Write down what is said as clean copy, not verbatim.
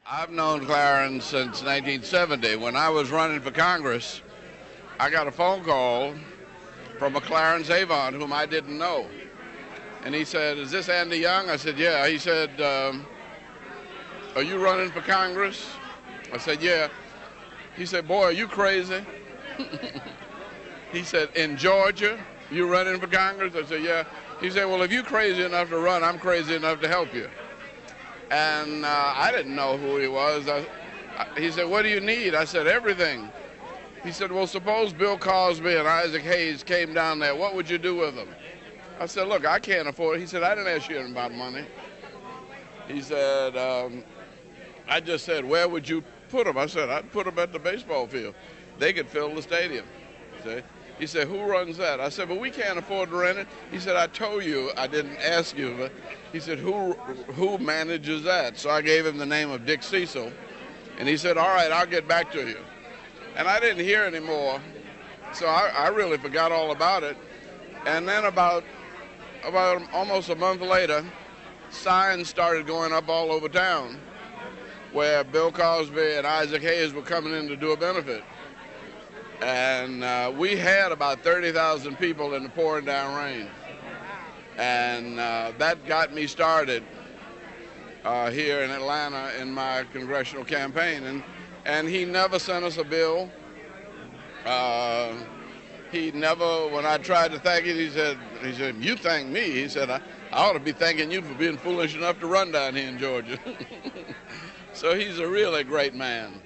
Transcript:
I've known Clarence since 1970. When I was running for Congress, I got a phone call from a Clarence Avant whom I didn't know. And he said, "Is this Andy Young?" I said, "Yeah." He said, "Are you running for Congress?" I said, "Yeah." He said, "Boy, are you crazy?" He said, "In Georgia, you running for Congress?" I said, "Yeah." He said, "Well, if you're crazy enough to run, I'm crazy enough to help you." And I didn't know who he was. He said, "What do you need?" I said, "Everything." He said, "Well, suppose Bill Cosby and Isaac Hayes came down there. What would you do with them?" I said, "Look, I can't afford it." He said, "I didn't ask you about money." He said, "I just said, where would you put them?" I said, "I'd put them at the baseball field. They could fill the stadium." See? He said, "Who runs that?" I said, "But we can't afford to rent it." He said, "I told you I didn't ask you." But he said, who manages that?" So I gave him the name of Dick Cecil. And he said, "All right, I'll get back to you." And I didn't hear anymore. So I really forgot all about it. And then about almost a month later, signs started going up all over town where Bill Cosby and Isaac Hayes were coming in to do a benefit. And we had about 30,000 people in the pouring down rain. And that got me started here in Atlanta in my congressional campaign. And he never sent us a bill. He never, when I tried to thank him, he said, "You thank me." He said, I ought to be thanking you for being foolish enough to run down here in Georgia." So he's a really great man.